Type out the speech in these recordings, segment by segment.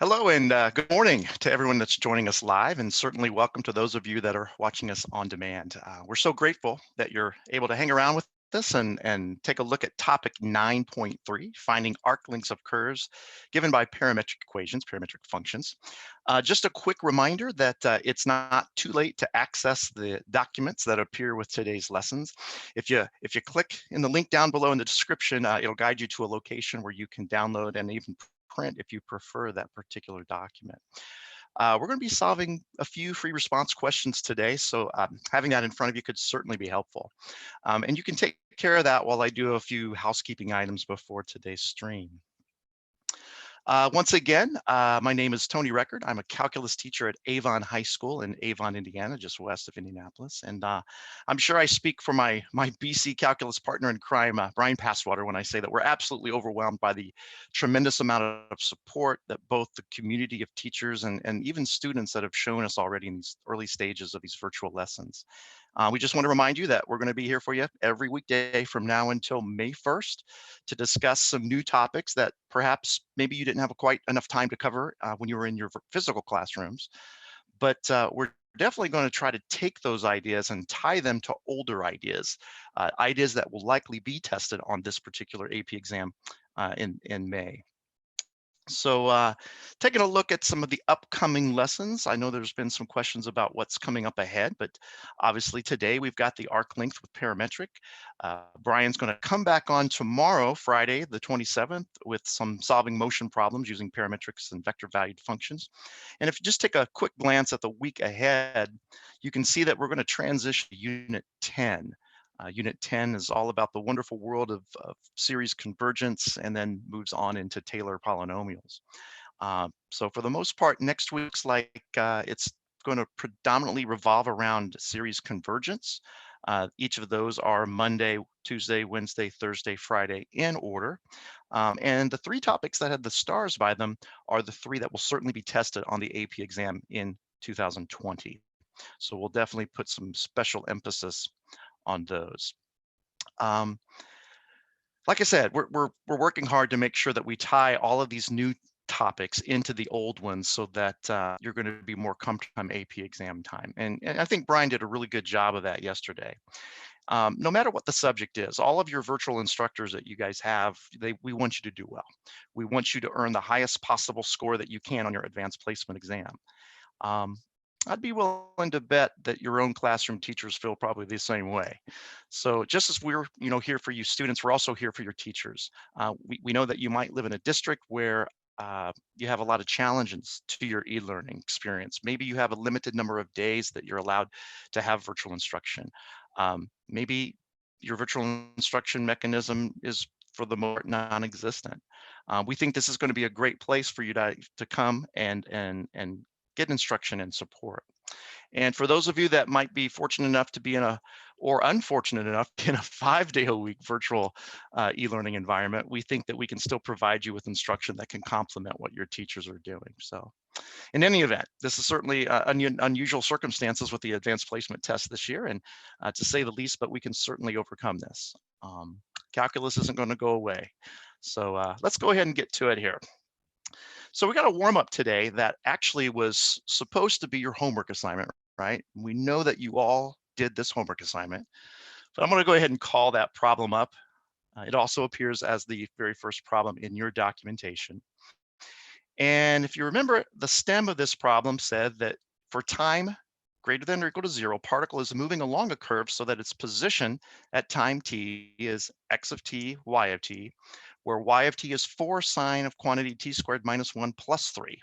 Hello and good morning to everyone that's joining us live, and certainly welcome to those of you that are watching us on demand. We're so grateful that you're able to hang around with us and take a look at topic 9.3, finding arc lengths of curves given by parametric equations, parametric functions. Just a quick reminder that it's not too late to access the documents that appear with today's lessons. If you click in the link down below in the description, it'll guide you to a location where you can download and even print if you prefer that particular document. We're going to be solving a few free response questions today, so having that in front of you could certainly be helpful. And you can take care of that while I do a few housekeeping items before today's stream. Once again, my name is Tony Record. I'm a calculus teacher at Avon High School in Avon, Indiana, just west of Indianapolis. And I'm sure I speak for my BC calculus partner in crime, Brian Passwater, when I say that we're absolutely overwhelmed by the tremendous amount of support that both the community of teachers and even students that have shown us already in these early stages of these virtual lessons. We just want to remind you that we're going to be here for you every weekday from now until May 1st to discuss some new topics that perhaps maybe you didn't have quite enough time to cover when you were in your physical classrooms. But we're definitely going to try to take those ideas and tie them to older ideas, ideas that will likely be tested on this particular AP exam in May. So taking a look at some of the upcoming lessons, I know there's been some questions about what's coming up ahead, but obviously today we've got the arc length with parametric. Brian's going to come back on tomorrow, Friday, the 27th, with some solving motion problems using parametrics and vector valued functions. And if you just take a quick glance at the week ahead, you can see that we're going to transition to Unit 10. Unit 10 is all about the wonderful world of series convergence and then moves on into Taylor polynomials. So for the most part, next week's it's going to predominantly revolve around series convergence. Each of those are Monday, Tuesday, Wednesday, Thursday, Friday in order. And the three topics that had the stars by them are the three that will certainly be tested on the AP exam in 2020. So we'll definitely put some special emphasis on those. Um, like I said, we're working hard to make sure that we tie all of these new topics into the old ones so that you're going to be more comfortable AP exam time. And I think Brian did a really good job of that yesterday. No matter what the subject is, all of your virtual instructors that you guys have, we want you to do well. We want you to earn the highest possible score that you can on your advanced placement exam. Um, I'd be willing to bet that your own classroom teachers feel probably the same way. So just as we're here for you students, we're also here for your teachers. We know that you might live in a district where you have a lot of challenges to your e-learning experience. Maybe you have a limited number of days that you're allowed to have virtual instruction. Maybe your virtual instruction mechanism is for the most part non-existent. We think this is going to be a great place for you to come and get instruction and support. And for those of you that might be fortunate enough to be or unfortunate enough to be in a 5-day-a-week virtual e-learning environment, we think that we can still provide you with instruction that can complement what your teachers are doing. So in any event, this is certainly unusual circumstances with the advanced placement test this year, and to say the least, but we can certainly overcome this. Calculus isn't going to go away. So let's go ahead and get to it here. So we got a warm up today that actually was supposed to be your homework assignment, right? We know that you all did this homework assignment, but I'm going to go ahead and call that problem up. It also appears as the very first problem in your documentation. And if you remember, the stem of this problem said that for time greater than or equal to 0, particle is moving along a curve so that its position at time t is x of t, y of t, where y of t is 4 sine of quantity t squared minus 1 plus 3.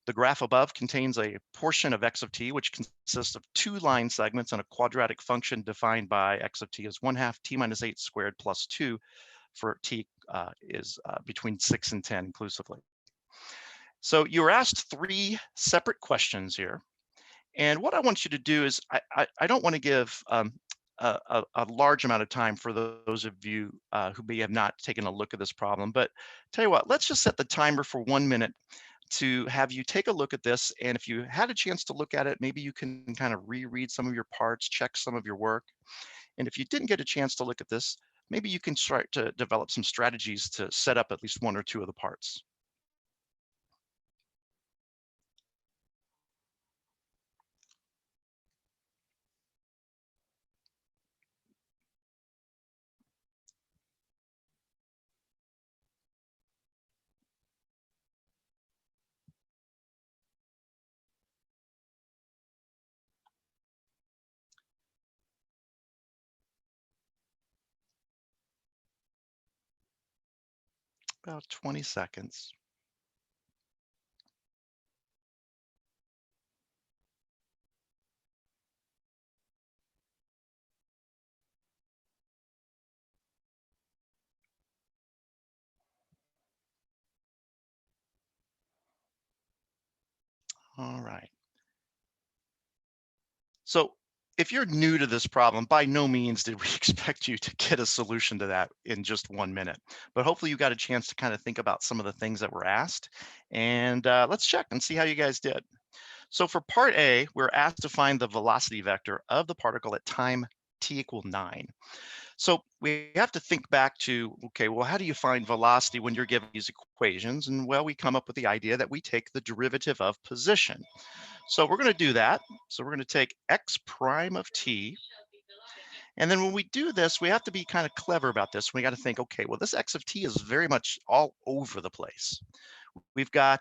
The graph above contains a portion of x of t, which consists of 2 line segments and a quadratic function defined by x of t as 1/2 t minus 8 squared plus 2 for t is between 6 and 10 inclusively. So you were asked 3 separate questions here. And what I want you to do is, I don't want to give a large amount of time for those of you who may have not taken a look at this problem, but tell you what, let's just set the timer for 1 minute to have you take a look at this. And if you had a chance to look at it, maybe you can kind of reread some of your parts, check some of your work. And if you didn't get a chance to look at this, maybe you can start to develop some strategies to set up at least 1 or 2 of the parts. about 20 seconds. All right. So if you're new to this problem, by no means did we expect you to get a solution to that in just 1 minute. But hopefully you got a chance to kind of think about some of the things that were asked. And let's check and see how you guys did. So for part A, we're asked to find the velocity vector of the particle at time t=9. So we have to think back to, okay, well, how do you find velocity when you're given these equations? And well, we come up with the idea that we take the derivative of position. So we're going to do that. So we're going to take x prime of t. And then when we do this, we have to be kind of clever about this. We got to think, okay, well, this x of t is very much all over the place. We've got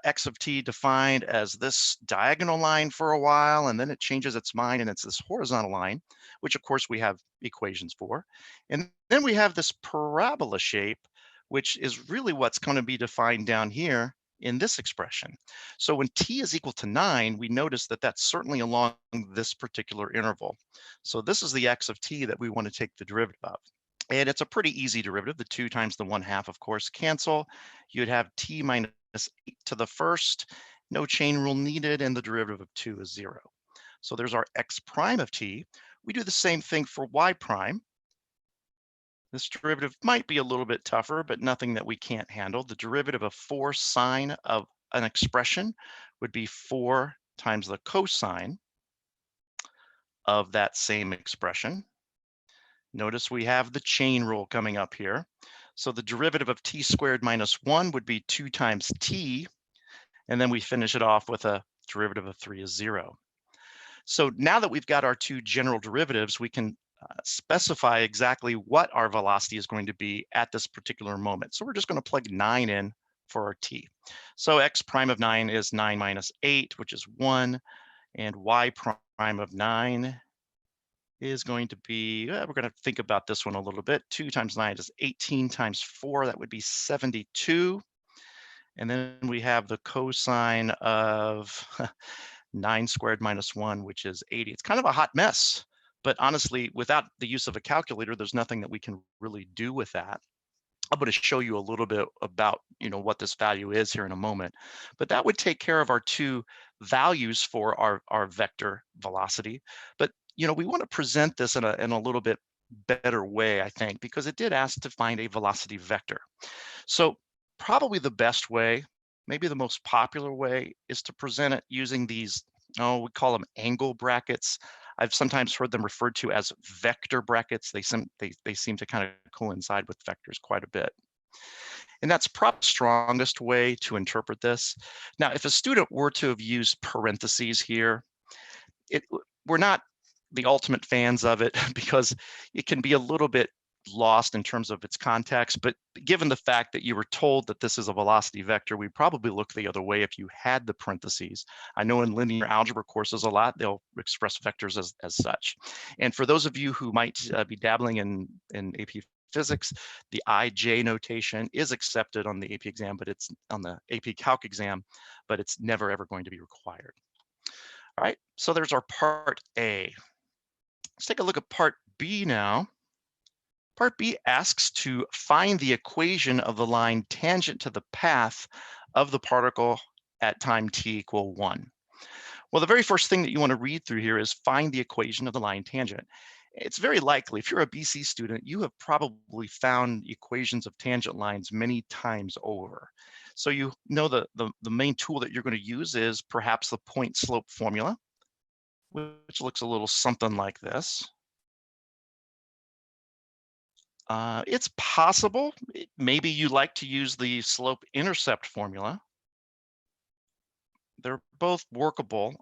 x of t defined as this diagonal line for a while, and then it changes its mind and it's this horizontal line, which of course we have equations for. And then we have this parabola shape, which is really what's going to be defined down here in this expression. So when t is equal to 9, we notice that that's certainly along this particular interval. So this is the x of t that we want to take the derivative of. And it's a pretty easy derivative. The 2 times the 1/2, of course, cancel. You'd have t minus 8 to the first, no chain rule needed, and the derivative of 2 is 0. So there's our x prime of t. We do the same thing for y prime. This derivative might be a little bit tougher, but nothing that we can't handle. The derivative of 4 sine of an expression would be 4 times the cosine of that same expression. Notice we have the chain rule coming up here. So the derivative of t squared minus 1 would be 2 times t, and then we finish it off with a derivative of 3 is 0. So now that we've got our two general derivatives, we can specify exactly what our velocity is going to be at this particular moment. So we're just going to plug 9 in for our t. So x prime of 9 is 9 minus 8, which is 1, and y prime of 9 is going to be, we're going to think about this one a little bit. 2 times 9 is 18 times 4, that would be 72. And then we have the cosine of 9 squared minus 1, which is 80. It's kind of a hot mess, but honestly, without the use of a calculator, there's nothing that we can really do with that. I'm going to show you a little bit about, what this value is here in a moment, but that would take care of our two values for our vector velocity. But, we want to present this in a little bit better way, I think, because it did ask to find a velocity vector. So probably the best way, maybe the most popular way, is to present it using these, we call them angle brackets. I've sometimes heard them referred to as vector brackets. They seem to kind of coincide with vectors quite a bit. And that's probably the strongest way to interpret this. Now, if a student were to have used parentheses here, we're not the ultimate fans of it because it can be a little bit lost in terms of its context, but given the fact that you were told that this is a velocity vector, we'd probably look the other way if you had the parentheses. I know in linear algebra courses a lot, they'll express vectors as such. And for those of you who might be dabbling in AP physics, the IJ notation is accepted on the AP exam, but it's on the AP Calc exam, but it's never ever going to be required. All right, so there's our part A. Let's take a look at part B now. Part B asks to find the equation of the line tangent to the path of the particle at time t=1. Well, the very first thing that you want to read through here is find the equation of the line tangent. It's very likely, if you're a BC student, you have probably found equations of tangent lines many times over. So you know the main tool that you're going to use is perhaps the point slope formula, which looks a little something like this. It's possible. Maybe you like to use the slope-intercept formula. They're both workable.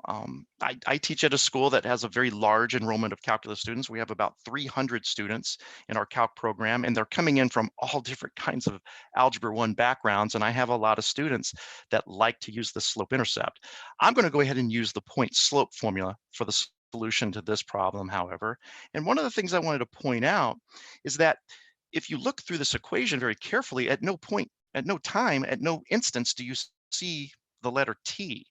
I teach at a school that has a very large enrollment of calculus students. We have about 300 students in our calc program, and they're coming in from all different kinds of Algebra 1 backgrounds, and I have a lot of students that like to use the slope-intercept. I'm going to go ahead and use the point-slope formula for the solution to this problem, however. And one of the things I wanted to point out is that if you look through this equation very carefully, at no point at no time, at no instance do you see the letter t.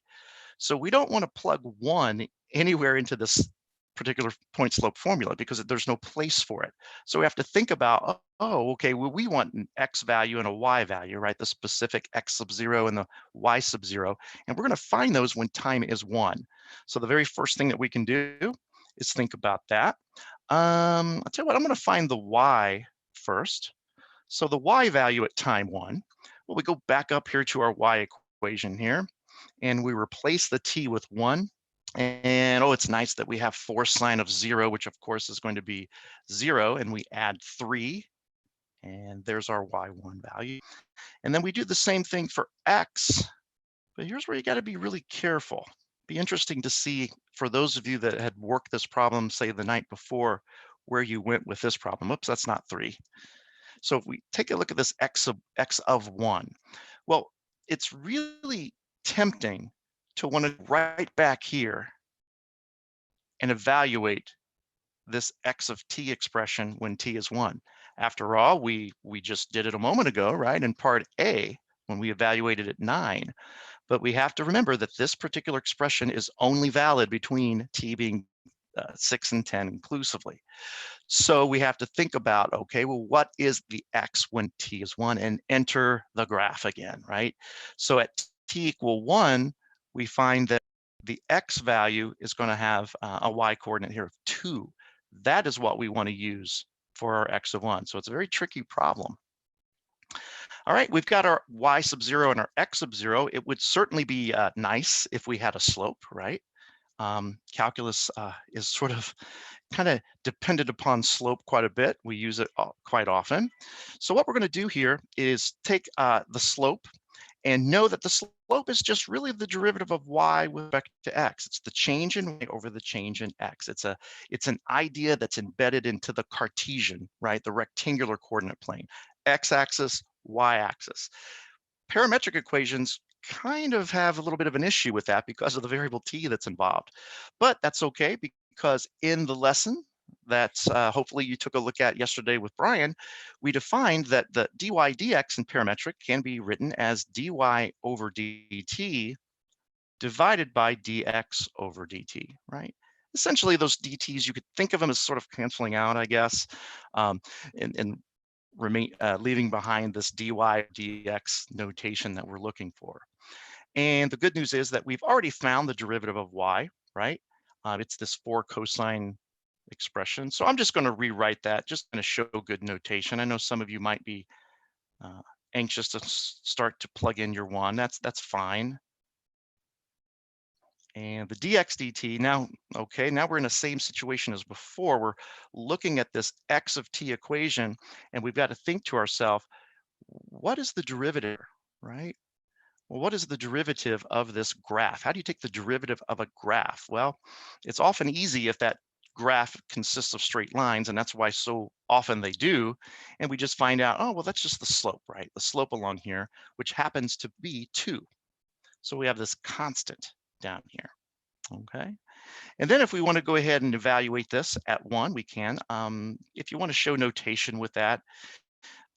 So we don't want to plug 1 anywhere into this particular point slope formula because there's no place for it. So we have to think about, oh, okay, well, we want an x value and a y value, right? The specific x sub 0 and the y sub 0. And we're going to find those when time is 1. So the very first thing that we can do is think about that. I'll tell you what, I'm going to find the y first. So the y value at time 1, well, we go back up here to our y equation here, and we replace the t with 1. And oh, it's nice that we have force sine of 0, which of course is going to be 0, and we add 3, and there's our y1 value. And then we do the same thing for x, but here's where you got to be really careful. Be interesting to see, for those of you that had worked this problem, say the night before, where you went with this problem. Oops, that's not 3. So if we take a look at this x of 1, well, it's really tempting to want to right back here and evaluate this x of t expression when t is 1. After all, we just did it a moment ago, right, in part A, when we evaluated at 9. But we have to remember that this particular expression is only valid between t being 6 and 10 inclusively. So we have to think about, okay, well, what is the x when t is 1, and enter the graph again, right? So at t equal 1, we find that the x value is going to have a y coordinate here of 2. That is what we want to use for our x of 1. So it's a very tricky problem. All right, we've got our y sub 0 and our x sub 0. It would certainly be nice if we had a slope, right? Calculus is sort of kind of dependent upon slope quite a bit. We use it quite often. So what we're going to do here is take the slope and know that the slope is just really the derivative of y with respect to x. It's the change in y over the change in x. It's an idea that's embedded into the Cartesian, right? The rectangular coordinate plane, x-axis, y-axis. Parametric equations kind of have a little bit of an issue with that because of the variable t that's involved. But that's okay, because in the lesson that's hopefully you took a look at yesterday with Brian, we defined that the dy dx in parametric can be written as dy over dt divided by dx over dt, right? Essentially, those dt's, you could think of them as sort of canceling out, I guess, and leaving behind this dy dx notation that we're looking for. And the good news is that we've already found the derivative of y, right? It's this 4 cosine expression. So I'm just going to rewrite that, just going to show good notation. I know some of you might be anxious to start to plug in your 1. That's fine. And the dx dt, now, okay, now we're in the same situation as before. We're looking at this x of t equation, and we've got to think to ourselves, what is the derivative, right? Well, what is the derivative of this graph? How do you take the derivative of a graph? Well, it's often easy if that graph consists of straight lines, and that's why so often they do. And we just find out, oh, well, that's just the slope, right? The slope along here, which happens to be 2. So we have this constant down here, okay? And then if we want to go ahead and evaluate this at 1, we can. If you want to show notation with that,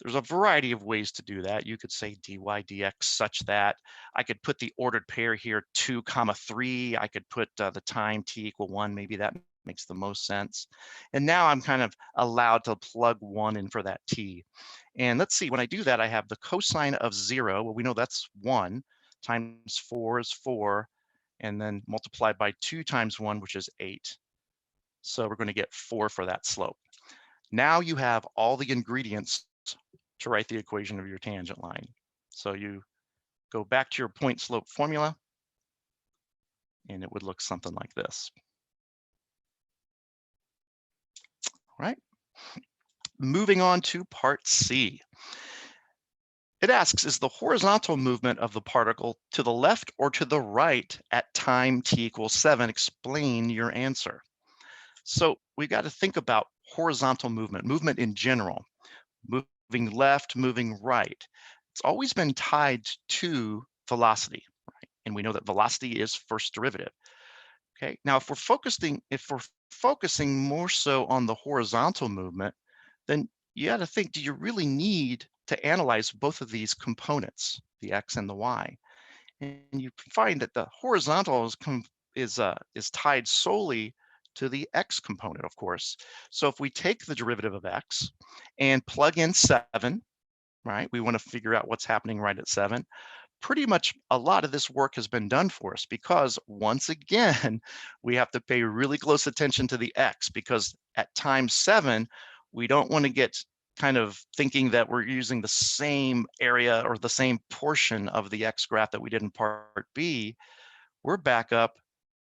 there's a variety of ways to do that. You could say dy dx such that I could put the ordered pair here 2 comma 3. I could put the time t equal 1. Maybe that makes the most sense. And now I'm kind of allowed to plug 1 in for that t. And let's see, when I do that, I have the cosine of 0. Well, we know that's 1 times 4 is 4, and then multiplied by 2 times 1, which is 8. So we're going to get 4 for that slope. Now you have all the ingredients to write the equation of your tangent line. So you go back to your point slope formula, and it would look something like this. All right. Moving on to part C. It asks, is the horizontal movement of the particle to the left or to the right at time t equals 7? Explain your answer. So we've got to think about horizontal movement in general, moving left, moving right. It's always been tied to velocity, right? And we know that velocity is first derivative. Okay, now if we're focusing more so on the horizontal movement, then you got to think, do you really need to analyze both of these components, the x and the y. And you find that the horizontal is tied solely to the x component, of course. So if we take the derivative of x and plug in 7, right? We want to figure out what's happening right at 7. Pretty much a lot of this work has been done for us because once again, we have to pay really close attention to the x because at time 7, we don't want to get kind of thinking that we're using the same area or the same portion of the x graph that we did in part B. We're back up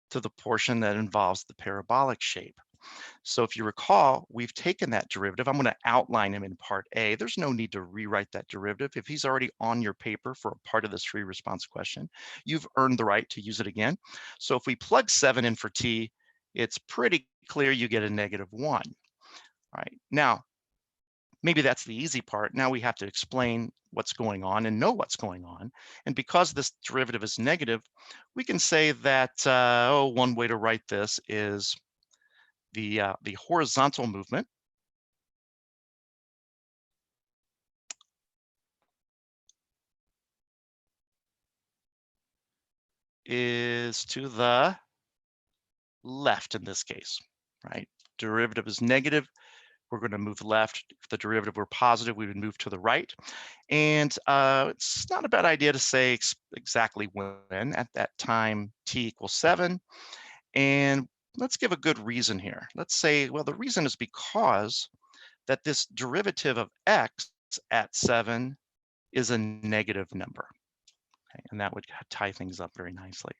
to the portion that involves the parabolic shape. So if you recall, we've taken that derivative. I'm going to outline him in part A. There's no need to rewrite that derivative. If he's already on your paper for a part of this free response question, you've earned the right to use it again. So if we plug 7 in for t, it's pretty clear you get a -1. All right. Now, maybe that's the easy part. Now we have to explain what's going on and know what's going on. And because this derivative is negative, we can say that, one way to write this is the horizontal movement is to the left in this case, right? Derivative is negative, we're going to move left. If the derivative were positive, we would move to the right. And it's not a bad idea to say exactly when. At that time, t equals 7. And let's give a good reason here. Let's say, well, the reason is because that this derivative of x at 7 is a negative number. Okay, and that would tie things up very nicely.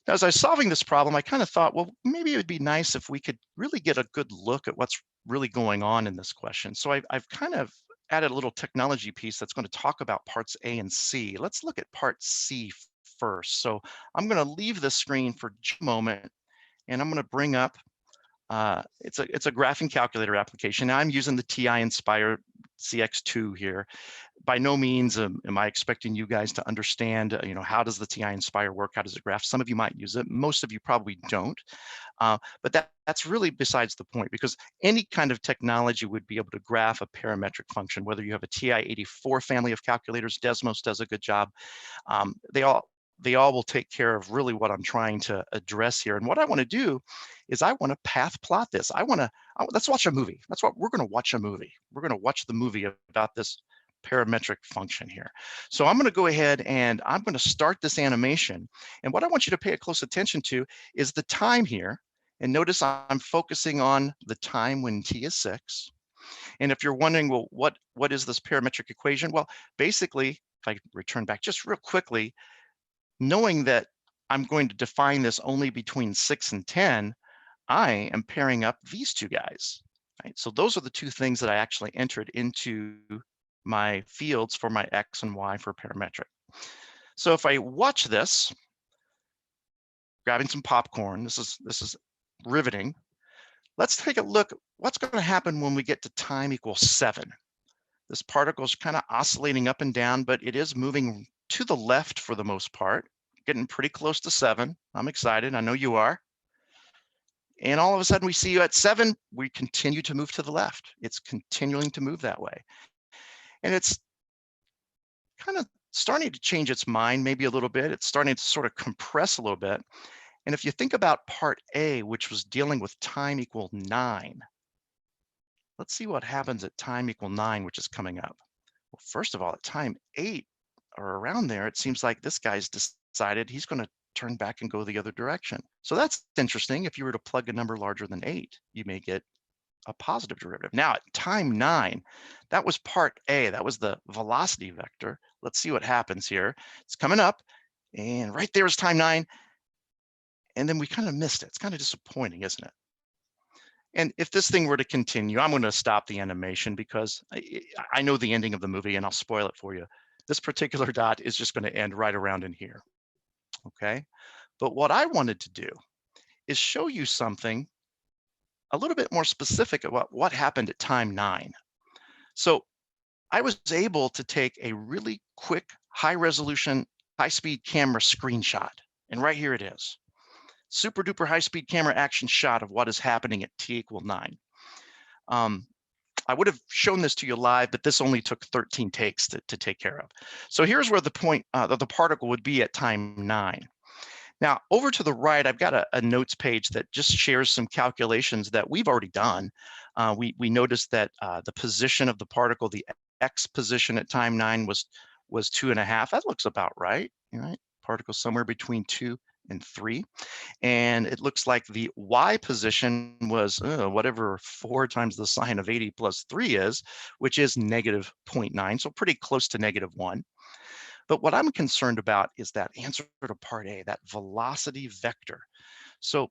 Now, as I was solving this problem, I kind of thought, well, maybe it would be nice if we could really get a good look at what's really going on in this question. So I've kind of added a little technology piece that's going to talk about parts A and C. Let's look at part C first. So I'm going to leave the screen for just a moment, and I'm going to bring up, it's a graphing calculator application. Now I'm using the TI Inspire CX2 here. By no means am I expecting you guys to understand, how does the TI Inspire work? How does it graph? Some of you might use it. Most of you probably don't. But that's really besides the point, because any kind of technology would be able to graph a parametric function, whether you have a TI-84 family of calculators. Desmos does a good job. They all will take care of really what I'm trying to address here. And what I want to do is I want to path plot this. Let's watch a movie. That's what we're going to watch a movie. We're going to watch the movie about this parametric function here. So I'm going to go ahead and I'm going to start this animation. And what I want you to pay close attention to is the time here. And notice I'm focusing on the time when t is 6. And if you're wondering, well, what is this parametric equation? Well, basically, if I return back just real quickly, knowing that I'm going to define this only between 6 and 10, I am pairing up these two guys. Right? So those are the two things that I actually entered into my fields for my X and Y for parametric. So if I watch this, grabbing some popcorn, this is riveting. Let's take a look. What's going to happen when we get to time equals 7? This particle is kind of oscillating up and down, but it is moving to the left for the most part, getting pretty close to 7. I'm excited. I know you are. And all of a sudden we see you at 7, we continue to move to the left. It's continuing to move that way. And it's kind of starting to change its mind maybe a little bit. It's starting to sort of compress a little bit. And if you think about part A, which was dealing with time equal 9, let's see what happens at time equal 9, which is coming up. Well, first of all, at time 8 or around there, it seems like this guy's decided he's going to turn back and go the other direction. So that's interesting. If you were to plug a number larger than 8, you may get a positive derivative. Now at time 9, that was part A. That was the velocity vector. Let's see what happens here. It's coming up, and right there is time 9. And then we kind of missed it. It's kind of disappointing, isn't it? And if this thing were to continue, I'm going to stop the animation because I know the ending of the movie and I'll spoil it for you. This particular dot is just going to end right around in here. Okay. But what I wanted to do is show you something a little bit more specific about what happened at time 9. So I was able to take a really quick, high resolution, high speed camera screenshot. And right here it is. Super duper high speed camera action shot of what is happening at t equal 9. I would have shown this to you live, but this only took 13 takes to take care of. So here's where the point of the particle would be at time 9. Now, over to the right, I've got a notes page that just shares some calculations that we've already done. We noticed that the position of the particle, the x position at time 9 was 2.5. That looks about right, right? Particle somewhere between 2 and 3. And it looks like the y position was whatever 4 times the sine of 80 plus 3 is, which is negative 0.9, so pretty close to negative 1. But what I'm concerned about is that answer to part A, that velocity vector. So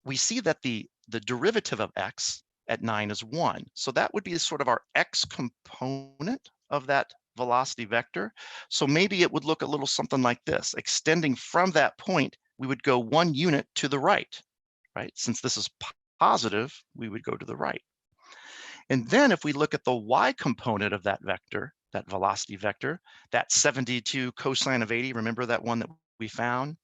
we see that the derivative of x at 9 is 1. So that would be sort of our x component of that velocity vector. So maybe it would look a little something like this. Extending from that point, we would go 1 unit to the right, right? Since this is positive, we would go to the right. And then if we look at the y component of that vector, that velocity vector, that 72 cosine of 80, remember that one that we found?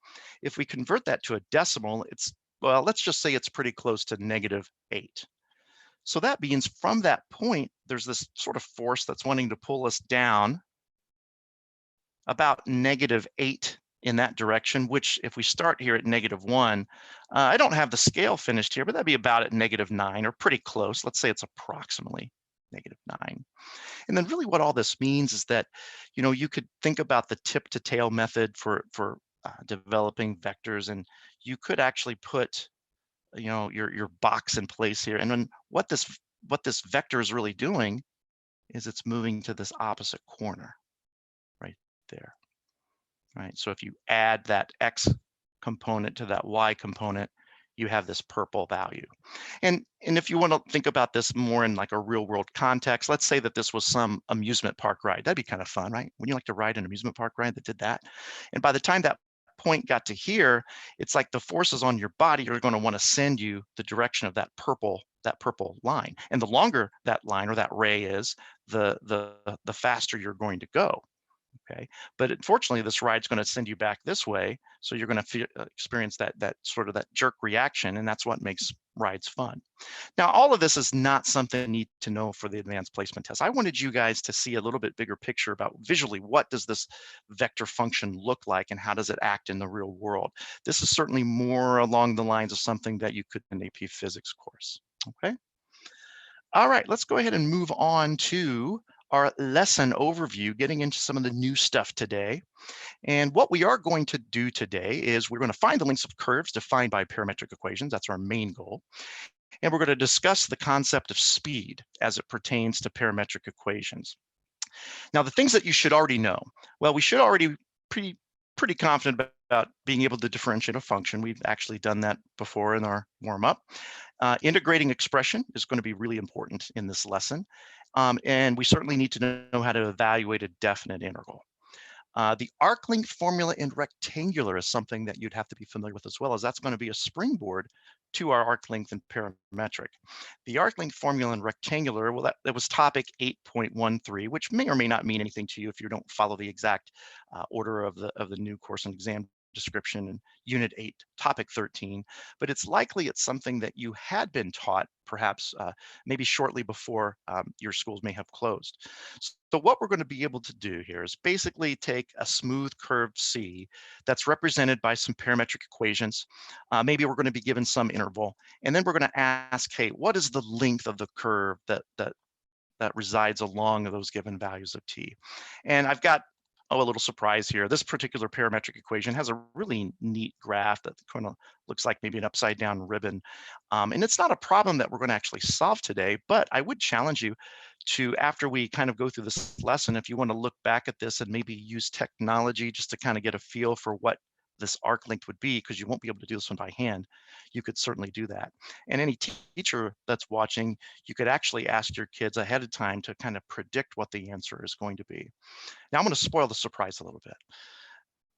If we convert that to a decimal, it's, well, let's just say it's pretty close to negative 8. So that means from that point, there's this sort of force that's wanting to pull us down about negative 8 in that direction, which if we start here at negative 1, I don't have the scale finished here, but that'd be about at negative 9 or pretty close. Let's say it's approximately negative 9. And then really what all this means is that, you know, you could think about the tip to tail method for developing vectors, and you could actually put, you know, your box in place here. And then what this vector is really doing is it's moving to this opposite corner right there. Right? So if you add that x component to that y component, you have this purple value. And if you want to think about this more in like a real world context, let's say that this was some amusement park ride. That'd be kind of fun, right? Wouldn't you like to ride an amusement park ride that did that? And by the time that point got to here, it's like the forces on your body are going to want to send you the direction of that purple line. And the longer that line or that ray is, the faster you're going to go. Okay, but unfortunately, this ride's going to send you back this way, so you're going to experience that sort of that jerk reaction, and that's what makes rides fun. Now, all of this is not something you need to know for the advanced placement test. I wanted you guys to see a little bit bigger picture about visually what does this vector function look like and how does it act in the real world. This is certainly more along the lines of something that you could in an AP Physics course. Okay. All right, let's go ahead and move on to our lesson overview, getting into some of the new stuff today. And what we are going to do today is we're going to find the lengths of curves defined by parametric equations. That's our main goal. And we're going to discuss the concept of speed as it pertains to parametric equations. Now, the things that you should already know. Well, we should already pretty confident about being able to differentiate a function. We've actually done that before in our warm-up. Integrating expression is going to be really important in this lesson. And we certainly need to know how to evaluate a definite integral. The arc length formula in rectangular is something that you'd have to be familiar with as well, as that's going to be a springboard to our arc length in parametric. The arc length formula in rectangular, well, that was topic 8.13, which may or may not mean anything to you if you don't follow the exact order of the new course and exam description in Unit 8, Topic 13, but it's likely it's something that you had been taught perhaps maybe shortly before your schools may have closed. So what we're going to be able to do here is basically take a smooth curved C that's represented by some parametric equations. Maybe we're going to be given some interval, and then we're going to ask, hey, what is the length of the curve that resides along those given values of t? And I've got a little surprise here. This particular parametric equation has a really neat graph that kind of looks like maybe an upside down ribbon. And it's not a problem that we're going to actually solve today, but I would challenge you to, after we kind of go through this lesson, if you want to look back at this and maybe use technology just to kind of get a feel for what this arc length would be, because you won't be able to do this one by hand, you could certainly do that. And any teacher that's watching, you could actually ask your kids ahead of time to kind of predict what the answer is going to be. Now I'm going to spoil the surprise a little bit.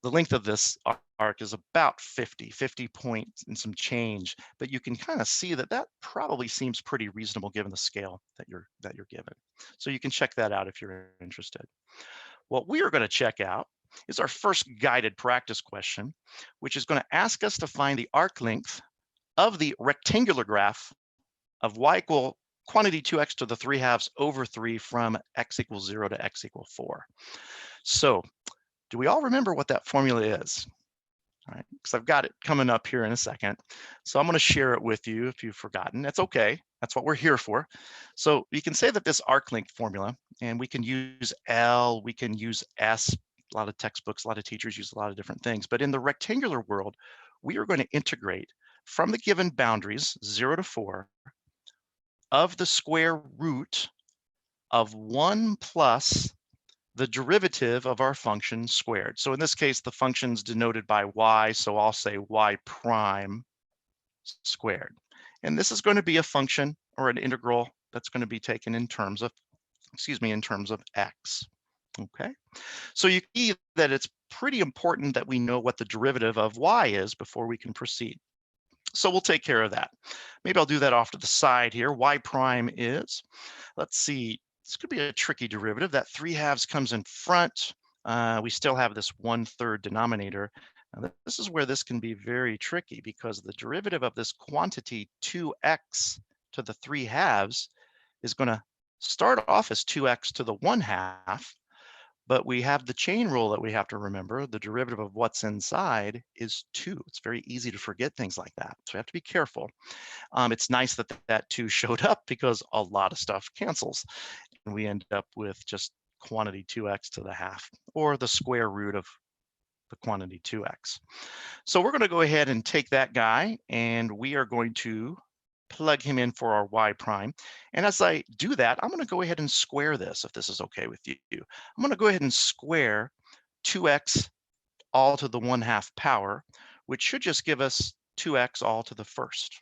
The length of this arc is about 50 points and some change, but you can kind of see that that probably seems pretty reasonable given the scale that you're given. So you can check that out if you're interested. What we are going to check out is our first guided practice question, which is going to ask us to find the arc length of the rectangular graph of y equal quantity 2x to the 3 halves over 3 from x equals 0 to x equals 4. So do we all remember what that formula is? All right, because I've got it coming up here in a second. So I'm going to share it with you if you've forgotten. That's okay. That's what we're here for. So you can say that this arc length formula, and we can use L, we can use S. A lot of textbooks, a lot of teachers use a lot of different things. But in the rectangular world, we are going to integrate from the given boundaries, 0 to 4, of the square root of 1 plus the derivative of our function squared. So in this case, the function's denoted by y, so I'll say y prime squared. And this is going to be a function or an integral that's going to be taken in terms of, in terms of x. Okay, so you see that it's pretty important that we know what the derivative of y is before we can proceed. So we'll take care of that. Maybe I'll do that off to the side here. Y prime is, let's see, this could be a tricky derivative. That 3 halves comes in front. We still have this 1/3 denominator. Now, this is where this can be very tricky because the derivative of this quantity 2x to the 3 halves is going to start off as 2x to the 1/2. But we have the chain rule that we have to remember. The derivative of what's inside is 2. It's very easy to forget things like that. So we have to be careful. It's nice that that 2 showed up because a lot of stuff cancels. And we end up with just quantity 2x to the half, or the square root of the quantity 2x. So we're going to go ahead and take that guy, and we are going to plug him in for our y prime. And as I do that, I'm going to go ahead and square this, if this is okay with you. I'm going to go ahead and square 2x all to the 1/2 power, which should just give us 2x all to the first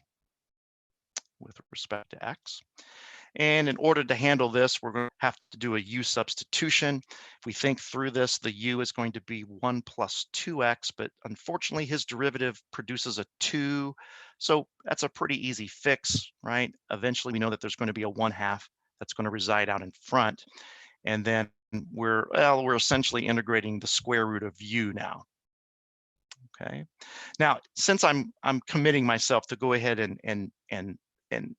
with respect to x. And in order to handle this, we're going to have to do a u substitution. If we think through this, the u is going to be 1 plus 2x, but unfortunately his derivative produces a 2. So that's a pretty easy fix, right? Eventually we know that there's going to be a 1/2 that's going to reside out in front. And then we're essentially integrating the square root of u now. Okay. Now, since I'm committing myself to go ahead and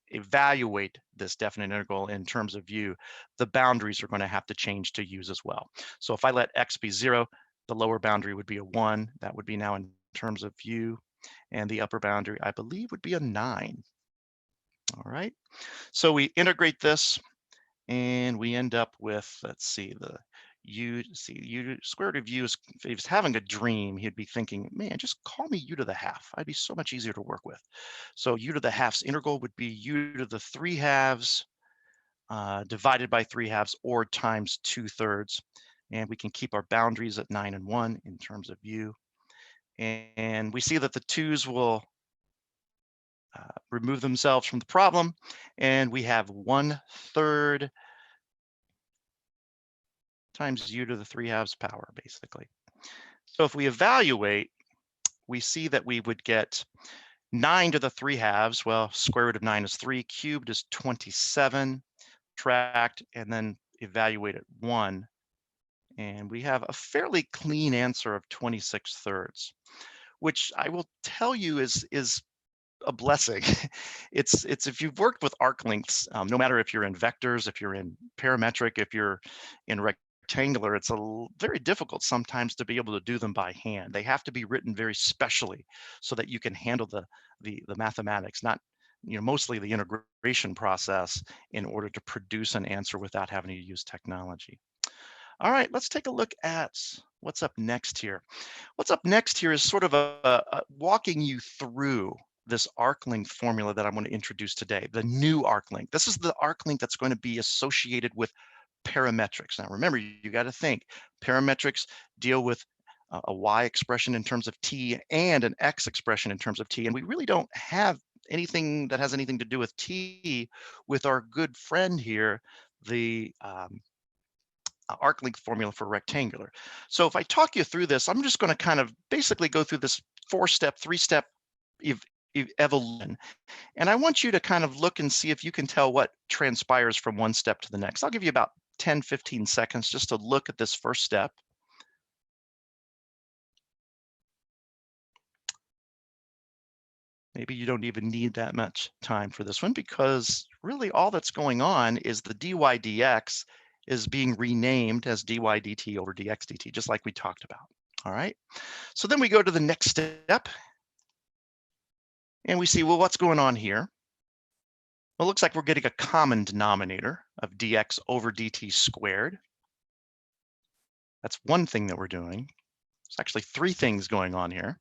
evaluate this definite integral in terms of u, the boundaries are going to have to change to u's as well. So if I let x be 0, the lower boundary would be a 1. That would be now in terms of u. And the upper boundary, I believe, would be a 9. All right. So we integrate this, and we end up with, let's see, the u square root of u is, if he was having a dream, he'd be thinking, man, just call me u to the half. I'd be so much easier to work with. So u to the half's integral would be u to the 3 halves divided by 3 halves, or times 2/3. And we can keep our boundaries at 9 and 1 in terms of u. And we see that the 2's will remove themselves from the problem. And we have 1/3 times u to the 3 halves power, basically. So if we evaluate, we see that we would get 9 to the 3 halves. Well, square root of 9 is 3, cubed is 27, subtract, and then evaluate at 1. And we have a fairly clean answer of 26/3, which I will tell you is a blessing. It's if you've worked with arc lengths, no matter if you're in vectors, if you're in parametric, if you're in rectangular, it's very difficult sometimes to be able to do them by hand. They have to be written very specially so that you can handle the mathematics, not mostly the integration process, in order to produce an answer without having to use technology. All right, let's take a look at what's up next here. What's up next here is sort of a walking you through this arc length formula that I'm going to introduce today, the new arc length. This is the arc length that's going to be associated with parametrics. Now, remember, you got to think parametrics deal with a y expression in terms of t and an x expression in terms of t. And we really don't have anything that has anything to do with t with our good friend here, the arc length formula for rectangular. So if I talk you through this, I'm just going to kind of basically go through this 4-step, 3-step evolution. And I want you to kind of look and see if you can tell what transpires from one step to the next. I'll give you about 10, 15 seconds just to look at this first step. maybe you don't even need that much time for this one because really all that's going on is the dy dx is being renamed as dy dt over dx dt, just like we talked about. All right, so then we go to the next step and we see, well, what's going on here? Well, it looks like we're getting a common denominator of dx over dt squared. That's one thing that we're doing. There's actually three things going on here.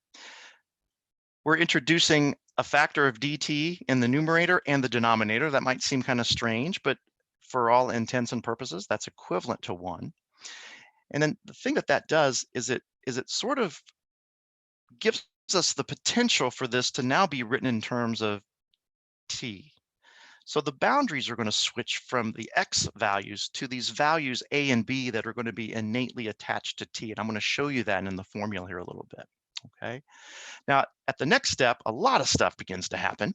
We're introducing a factor of dt in the numerator and the denominator. That might seem kind of strange, but for all intents and purposes, that's equivalent to 1. And then the thing that that does is it sort of gives us the potential for this to now be written in terms of t. So the boundaries are going to switch from the x values to these values a and b that are going to be innately attached to t. And I'm going to show you that in the formula here a little bit. Okay. Now, at the next step, a lot of stuff begins to happen.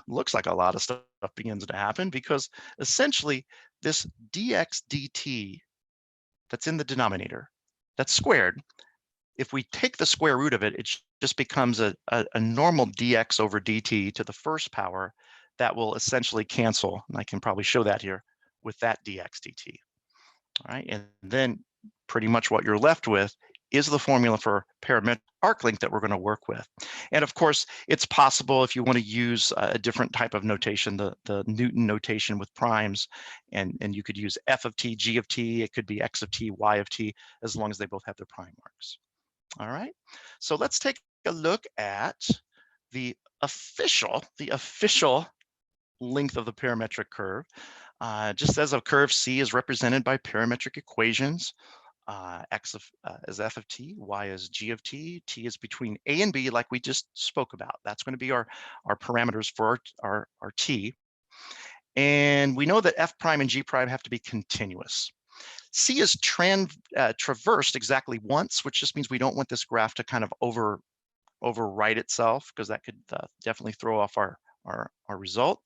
Looks like a lot of stuff begins to happen because essentially this dx dt that's in the denominator, that's squared. If we take the square root of it, it just becomes a normal dx over dt to the first power that will essentially cancel. And I can probably show that here with that dx dt. All right, and then pretty much what you're left with is the formula for parametric arc length that we're going to work with. And of course, it's possible if you want to use a different type of notation, the Newton notation with primes, and you could use f of t, g of t, it could be x of t, y of t, as long as they both have their prime marks. All right, so let's take a look at the official length of the parametric curve. Just as a curve C is represented by parametric equations, x is f of t, y is g of t, t is between a and b, like we just spoke about. That's going to be our parameters for our t. And we know that f prime and g prime have to be continuous. C is traversed exactly once, which just means we don't want this graph to kind of overwrite itself, because that could definitely throw off our result.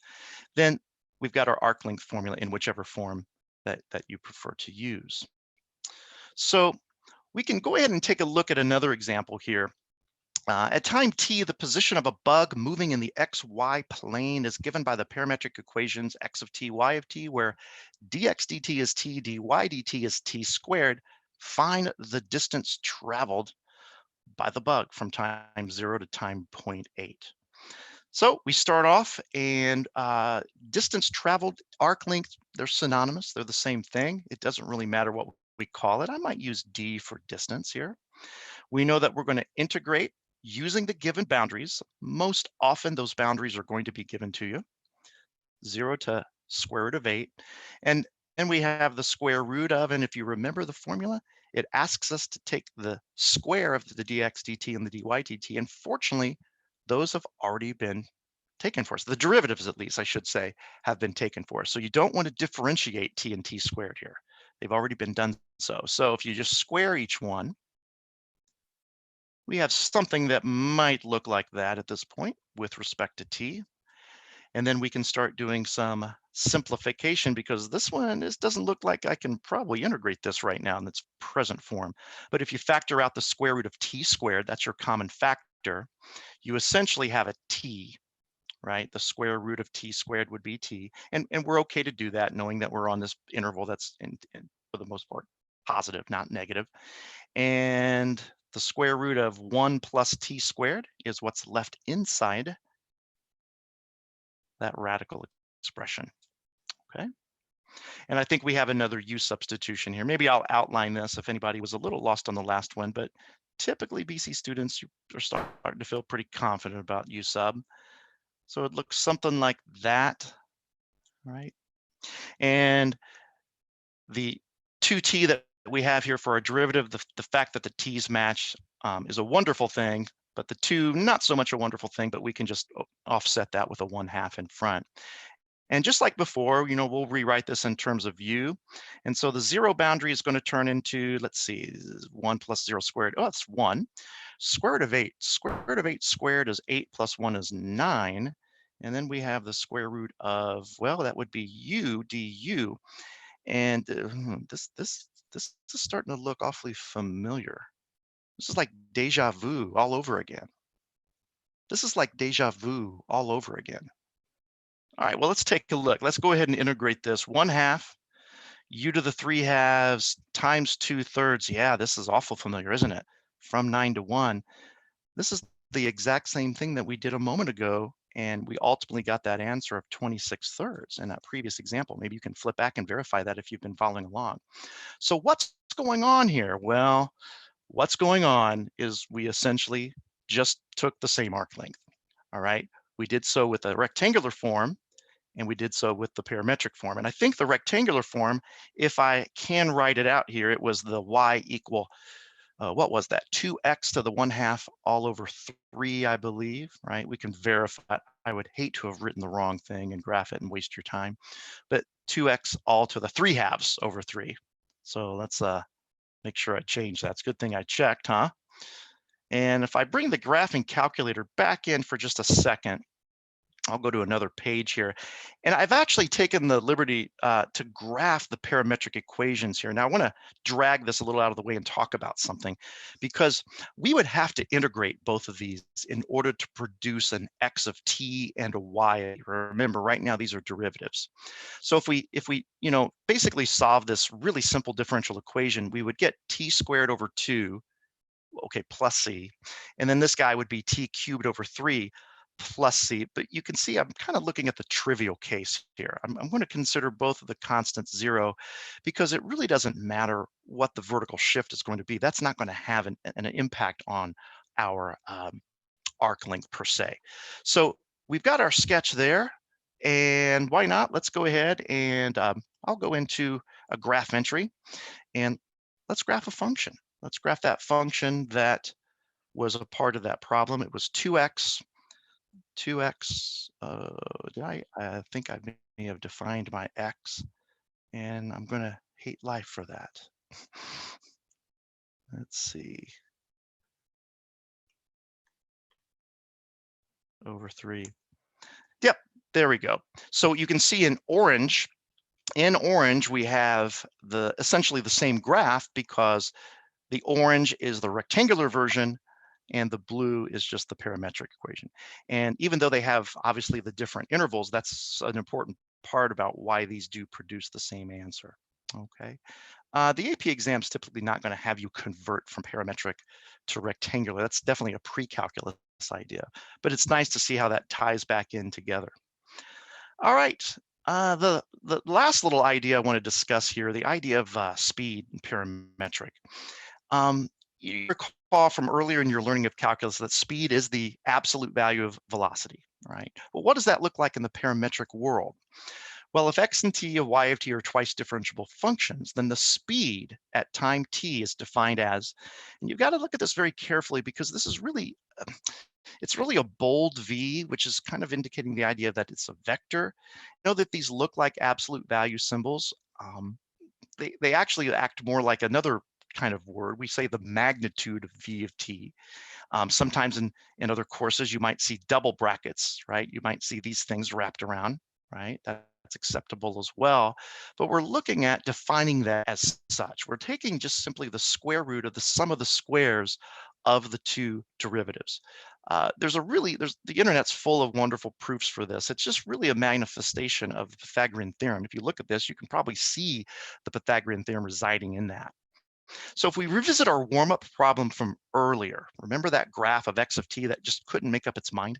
Then we've got our arc length formula in whichever form that you prefer to use. So we can go ahead and take a look at another example here. At time t, the position of a bug moving in the xy plane is given by the parametric equations x of t, y of t, where dx dt is t, dy dt is t squared. Find the distance traveled by the bug from time 0 to time 0.8. So we start off, and distance traveled, arc length, they're synonymous. They're the same thing. It doesn't really matter what we call it. I might use d for distance here. We know that we're going to integrate using the given boundaries. Most often those boundaries are going to be given to you, 0 to square root of 8. And we have the square root of, and if you remember the formula, it asks us to take the square of the dx dt and the dy dt. And fortunately, those have already been taken for us. The derivatives, at least I should say, have been taken for us. So you don't want to differentiate t and t squared here. They've already been done so. So if you just square each one, we have something that might look like that at this point with respect to t. And then we can start doing some simplification, because this doesn't look like I can probably integrate this right now in its present form. But if you factor out the square root of t squared, that's your common factor, you essentially have a t, right? The square root of t squared would be t. And we're okay to do that, knowing that we're on this interval that's for the most part positive, not negative. And the square root of 1 plus t squared is what's left inside that radical expression, okay? And I think we have another u substitution here. Maybe I'll outline this if anybody was a little lost on the last one, but typically BC students are starting to feel pretty confident about u sub. So it looks something like that, right? And the 2t that we have here for our derivative, the fact that the t's match is a wonderful thing, but the 2, not so much a wonderful thing, but we can just offset that with a 1/2 in front. And just like before, we'll rewrite this in terms of u. And so the 0 boundary is going to turn into, let's see, 1 plus 0 squared. Oh, it's 1. Square root of 8. Square root of 8 squared is 8 plus 1 is 9. And then we have the square root of, well, that would be u du. And this is starting to look awfully familiar. This is like deja vu all over again. This is like deja vu all over again. All right, well, let's take a look. Let's go ahead and integrate this. 1/2 u to the 3 halves times 2/3. Yeah, this is awful familiar, isn't it? From 9 to 1. This is the exact same thing that we did a moment ago, and we ultimately got that answer of 26/3 in that previous example. Maybe you can flip back and verify that if you've been following along. So what's going on here? Well, what's going on is we essentially just took the same arc length. All right. We did so with a rectangular form, and we did so with the parametric form. And I think the rectangular form, if I can write it out here, it was the y equal, what was that? 2x to the 1/2 all over 3, I believe, right? We can verify. I would hate to have written the wrong thing and graph it and waste your time, but 2x all to the 3 halves over 3. So let's make sure I change that. It's a good thing I checked, huh? And if I bring the graphing calculator back in for just a second, I'll go to another page here. And I've actually taken the liberty to graph the parametric equations here. Now I want to drag this a little out of the way and talk about something, because we would have to integrate both of these in order to produce an x of t and a y. Remember, right now these are derivatives. So if we basically solve this really simple differential equation, we would get t squared over 2, okay, plus c, and then this guy would be t cubed over 3 plus c. But you can see I'm kind of looking at the trivial case here. I'm going to consider both of the constants 0, because it really doesn't matter what the vertical shift is going to be. That's not going to have an impact on our arc length per se. So we've got our sketch there, and why not? Let's go ahead and I'll go into a graph entry, and let's graph a function. Let's graph that function that was a part of that problem. It was 2x, 2x. I think I may have defined my x, and I'm going to hate life for that. Let's see, over 3. Yep, there we go. So you can see in orange, we have essentially the same graph, because the orange is the rectangular version and the blue is just the parametric equation. And even though they have obviously the different intervals, that's an important part about why these do produce the same answer. Okay. The AP exam is typically not going to have you convert from parametric to rectangular. That's definitely a pre-calculus idea, but it's nice to see how that ties back in together. All right. The last little idea I want to discuss here, the idea of speed and parametric. You recall from earlier in your learning of calculus that speed is the absolute value of velocity, right? Well, what does that look like in the parametric world? Well, if x and t of y of t are twice differentiable functions, then the speed at time t is defined as, and you've got to look at this very carefully, because this is really, it's really a bold v, which is kind of indicating the idea that it's a vector. Know that these look like absolute value symbols. They actually act more like another kind of word. We say the magnitude of v of t. Sometimes in other courses, you might see double brackets, right? You might see these things wrapped around, right? That's acceptable as well. But we're looking at defining that as such. We're taking just simply the square root of the sum of the squares of the two derivatives. There's the internet's full of wonderful proofs for this. It's just really a manifestation of the Pythagorean theorem. If you look at this, you can probably see the Pythagorean theorem residing in that. So if we revisit our warm-up problem from earlier, remember that graph of x of t that just couldn't make up its mind?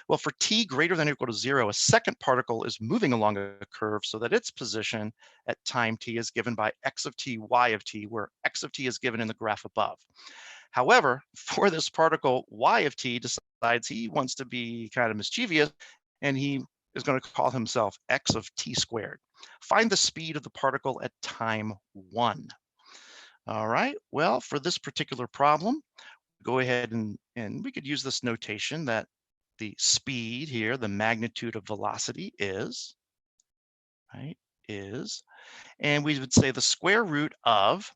Well, for t greater than or equal to 0, a second particle is moving along a curve so that its position at time t is given by x of t, y of t, where x of t is given in the graph above. However, for this particle, y of t decides he wants to be kind of mischievous, and he is going to call himself x of t squared. Find the speed of the particle at time 1. All right, well, for this particular problem, go ahead and we could use this notation that the speed here, the magnitude of velocity is, right, and we would say the square root of,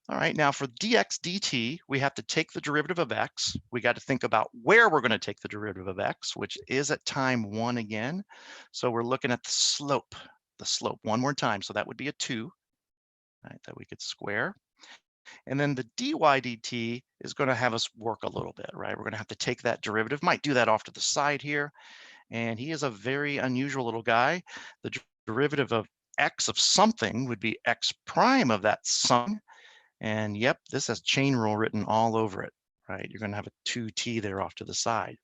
all right, now for dx dt, we have to take the derivative of x. We got to think about where we're going to take the derivative of x, which is at time 1 again. So we're looking at the slope one more time. So that would be a 2, right, that we could square. And then the dy dt is going to have us work a little bit, right? We're going to have to take that derivative, might do that off to the side here. And he is a very unusual little guy. The derivative of x of something would be x prime of that something. And yep, this has chain rule written all over it, right? You're going to have a 2t there off to the side.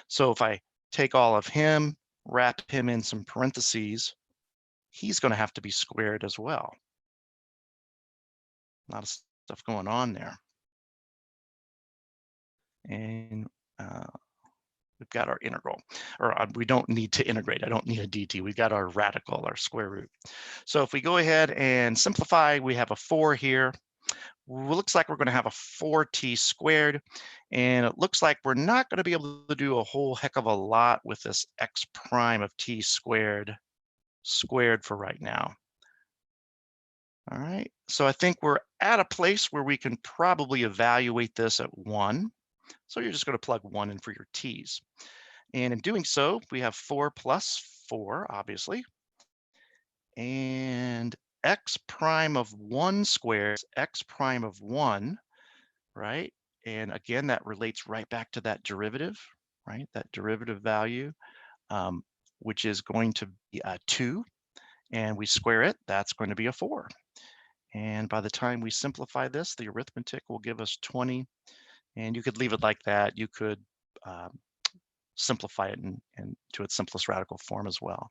So if I take all of him, wrap him in some parentheses, he's going to have to be squared as well. A lot of stuff going on there. And we've got our integral, or we don't need to integrate. I don't need a dt. We've got our radical, our square root. So if we go ahead and simplify, we have a 4 here. Looks like we're going to have a 4t squared, and it looks like we're not going to be able to do a whole heck of a lot with this x prime of t squared for right now. All right, so I think we're at a place where we can probably evaluate this at 1. So you're just going to plug 1 in for your t's. And in doing so, we have 4 plus 4, obviously. And x prime of 1 squared is x prime of 1, right? And again, that relates right back to that derivative, right? That derivative value, which is going to be a 2. And we square it, that's going to be a 4. And by the time we simplify this, the arithmetic will give us 20. And you could leave it like that. You could simplify it and to its simplest radical form as well.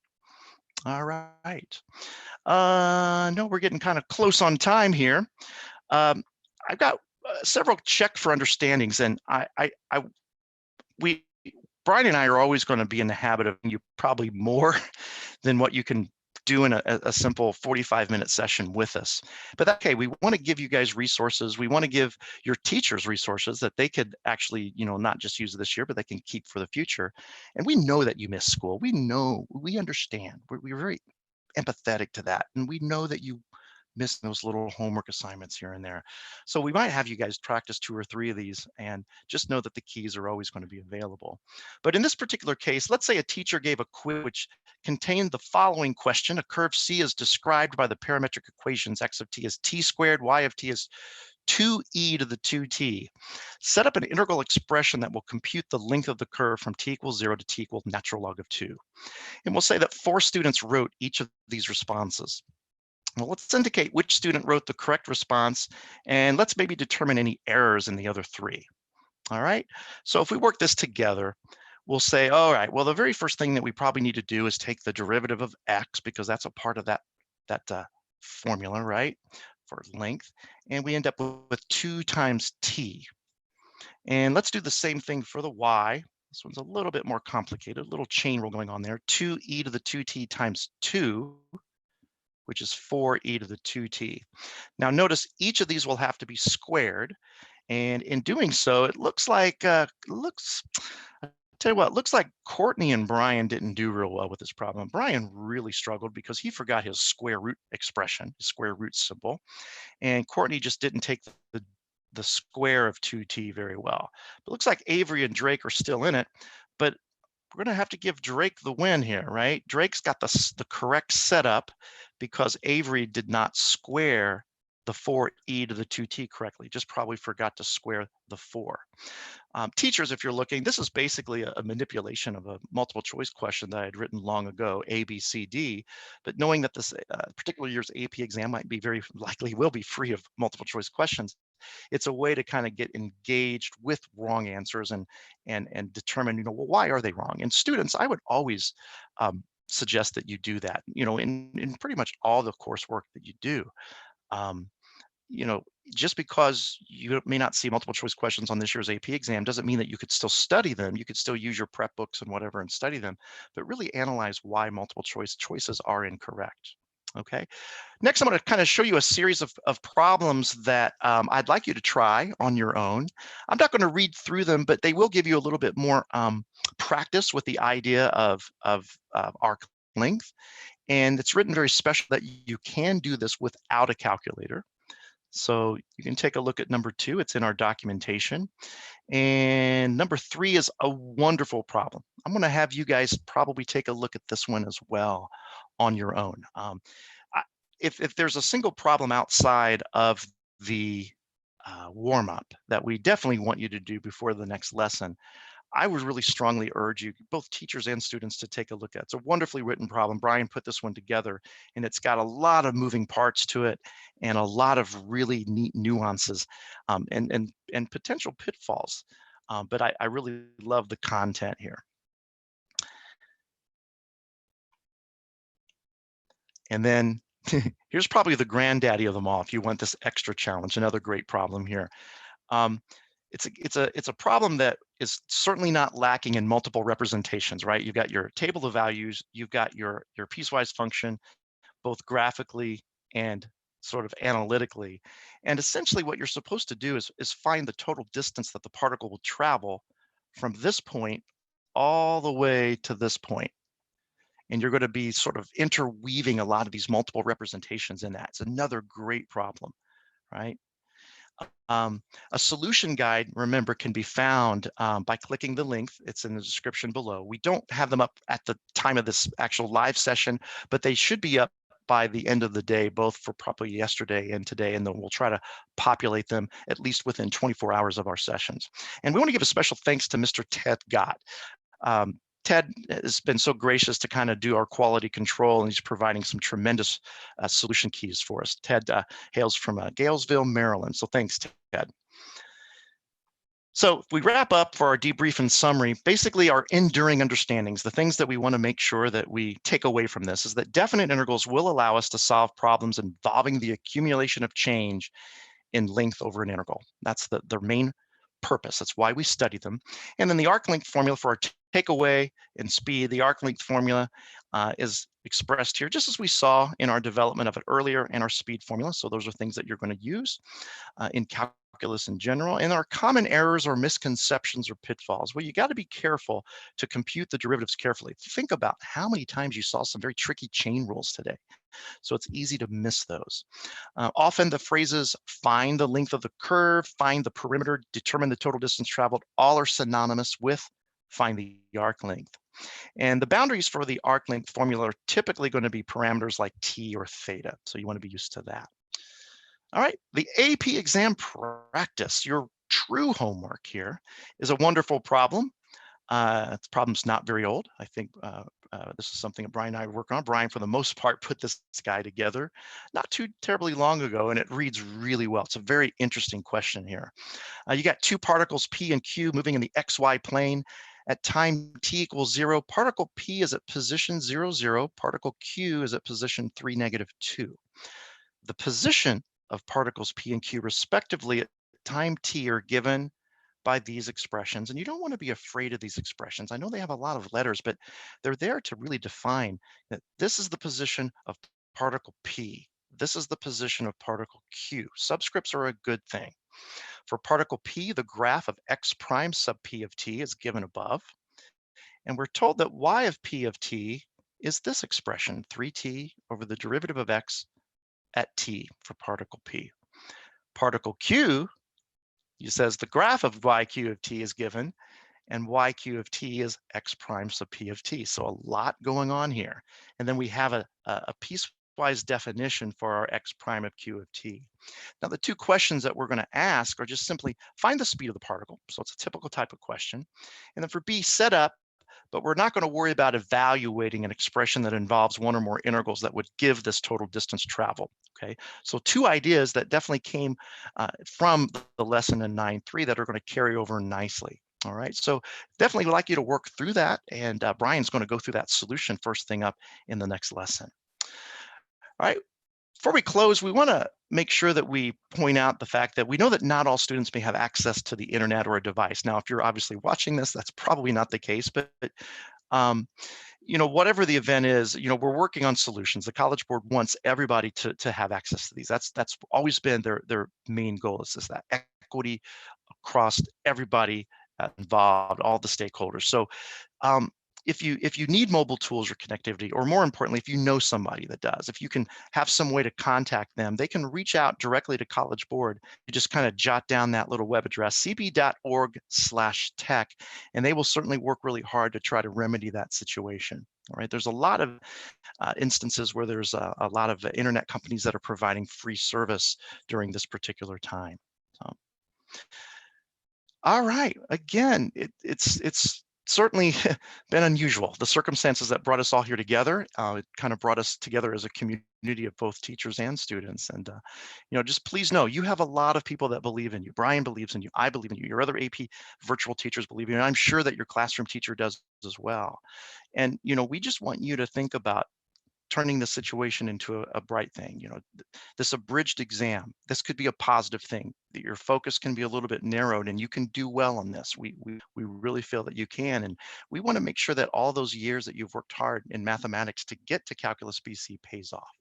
All right. No, we're getting kind of close on time here. I've got several check for understandings, and Brian and I are always going to be in the habit of you probably more than what you can do in a simple 45-minute session with us. But that's okay. We want to give you guys resources. We want to give your teachers resources that they could actually, not just use this year, but they can keep for the future. And we know that you miss school. We understand. We're very empathetic to that. And we know that you miss those little homework assignments here and there. So we might have you guys practice 2 or 3 of these, and just know that the keys are always going to be available. But in this particular case, let's say a teacher gave a quiz which contained the following question. A curve C is described by the parametric equations x of t is t squared, y of t is 2e to the 2t. Set up an integral expression that will compute the length of the curve from t equals 0 to t equals natural log of 2. And we'll say that 4 students wrote each of these responses. Well, let's indicate which student wrote the correct response, and let's maybe determine any errors in the other 3. All right, so if we work this together, we'll say, all right, well, the very first thing that we probably need to do is take the derivative of x, because that's a part of that formula, right, for length, and we end up with 2 times t. And let's do the same thing for the y. This one's a little bit more complicated, a little chain rule going on there. 2e to the 2t times 2, which is 4e to the 2t. Now notice each of these will have to be squared. And in doing so, it looks like, I'll tell you what, it looks like Courtney and Brian didn't do real well with this problem. Brian really struggled because he forgot his square root expression, his square root symbol. And Courtney just didn't take the square of 2t very well. But it looks like Avery and Drake are still in it, but we're going to have to give Drake the win here, right? Drake's got the correct setup because Avery did not square the 4e to the 2t correctly, just probably forgot to square the 4. Teachers, if you're looking, this is basically a manipulation of a multiple choice question that I had written long ago, A, B, C, D, but knowing that this particular year's AP exam might be very likely will be free of multiple choice questions, it's a way to kind of get engaged with wrong answers and determine, well, why are they wrong? And students, I would always suggest that you do that, in pretty much all the coursework that you do. You know, just because you may not see multiple choice questions on this year's AP exam doesn't mean that you could still study them. You could still use your prep books and whatever and study them, but really analyze why multiple choice choices are incorrect. Okay. Next, I'm going to kind of show you a series of problems that I'd like you to try on your own. I'm not going to read through them, but they will give you a little bit more practice with the idea of arc length. And it's written very special that you can do this without a calculator. So you can take a look at number 2. It's in our documentation. And number 3 is a wonderful problem. I'm going to have you guys probably take a look at this one as well on your own. If there's a single problem outside of the warm up that we definitely want you to do before the next lesson. I would really strongly urge you, both teachers and students, to take a look at. It's a wonderfully written problem. Brian put this one together, and it's got a lot of moving parts to it and a lot of really neat nuances, and potential pitfalls. But I really love the content here. And then here's probably the granddaddy of them all. If you want this extra challenge, another great problem here. Um, it's a problem that is certainly not lacking in multiple representations, right? You've got your table of values, you've got your piecewise function, both graphically and sort of analytically. And essentially what you're supposed to do is find the total distance that the particle will travel from this point all the way to this point. And you're going to be sort of interweaving a lot of these multiple representations in that. It's another great problem, right? Um, a solution guide, remember, can be found by clicking the link. It's in the description below. We don't have them up at the time of this actual live session, but they should be up by the end of the day, both for probably yesterday and today, and then we'll try to populate them at least within 24 hours of our sessions. And we want to give a special thanks to Mr. Ted Gott. Ted has been so gracious to kind of do our quality control, and he's providing some tremendous solution keys for us. Ted hails from Galesville, Maryland. So thanks, Ted. So if we wrap up for our debrief and summary, basically our enduring understandings, the things that we want to make sure that we take away from this is that definite integrals will allow us to solve problems involving the accumulation of change in length over an integral. That's their main purpose. That's why we study them. And then the arc length formula for our takeaway and speed, the arc length formula is expressed here, just as we saw in our development of it earlier in our speed formula. So those are things that you're going to use in calculus in general. And our common errors or misconceptions or pitfalls. Well, you got to be careful to compute the derivatives carefully. Think about how many times you saw some very tricky chain rules today. So it's easy to miss those. Often the phrases find the length of the curve, find the perimeter, determine the total distance traveled, all are synonymous with find the arc length. And the boundaries for the arc length formula are typically going to be parameters like t or theta. So you want to be used to that. All right, the AP exam practice, your true homework here, is a wonderful problem. The problem's not very old. I think this is something that Brian and I work on. Brian, for the most part, put this guy together not too terribly long ago, and it reads really well. It's a very interesting question here. You got two particles, P and Q, moving in the XY plane. At time t equals 0, particle P is at position 0, 0. Particle Q is at position 3, -2. The position of particles P and Q, respectively, at time t are given by these expressions. And you don't want to be afraid of these expressions. I know they have a lot of letters, but they're there to really define that this is the position of particle P. This is the position of particle Q. Subscripts are a good thing. For particle P, the graph of x prime sub P of t is given above. And we're told that y of P of t is this expression, 3t over the derivative of x at t for particle P. Particle Q, it says the graph of yq of t is given, and yq of t is x prime sub p of t. So a lot going on here. And then we have a piecewise definition for our x prime of q of t. Now, the two questions that we're going to ask are just simply find the speed of the particle. So it's a typical type of question. And then for B, set up, but we're not going to worry about evaluating an expression that involves one or more integrals that would give this total distance traveled. Okay, so two ideas that definitely came from the lesson in 9.3 that are going to carry over nicely. All right, so definitely would like you to work through that, and Brian's going to go through that solution first thing up in the next lesson. All right, before we close, we want to make sure that we point out the fact that we know that not all students may have access to the internet or a device. Now, if you're obviously watching this, that's probably not the case, but you know, whatever the event is, you know, we're working on solutions. The College Board wants everybody to have access to these. That's always been their main goal, is that equity across everybody involved, all the stakeholders. So if you need mobile tools or connectivity, or more importantly, if you know somebody that does, if you can have some way to contact them, they can reach out directly to College Board. You just kind of jot down that little web address, cb.org/tech, and they will certainly work really hard to try to remedy that situation. All right, there's a lot of instances where there's a lot of internet companies that are providing free service during this particular time. So, all right. Again, it's certainly been unusual. The circumstances that brought us all here together, it kind of brought us together as a community of both teachers and students. And just please know you have a lot of people that believe in you. Brian believes in you. I believe in you. Your other AP virtual teachers believe in you. And I'm sure that your classroom teacher does as well. And we just want you to think about turning the situation into a bright thing. This abridged exam, this could be a positive thing, that your focus can be a little bit narrowed and you can do well on this. We really feel that you can. And we want to make sure that all those years that you've worked hard in mathematics to get to Calculus BC pays off.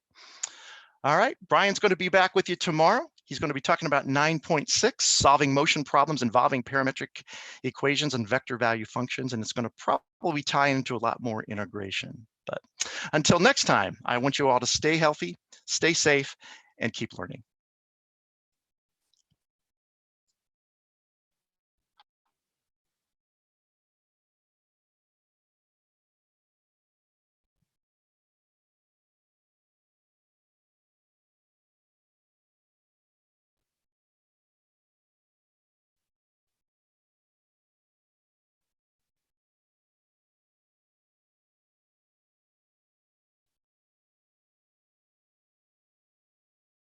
All right, Brian's going to be back with you tomorrow. He's going to be talking about 9.6, solving motion problems involving parametric equations and vector value functions. And it's going to probably tie into a lot more integration. But until next time, I want you all to stay healthy, stay safe, and keep learning.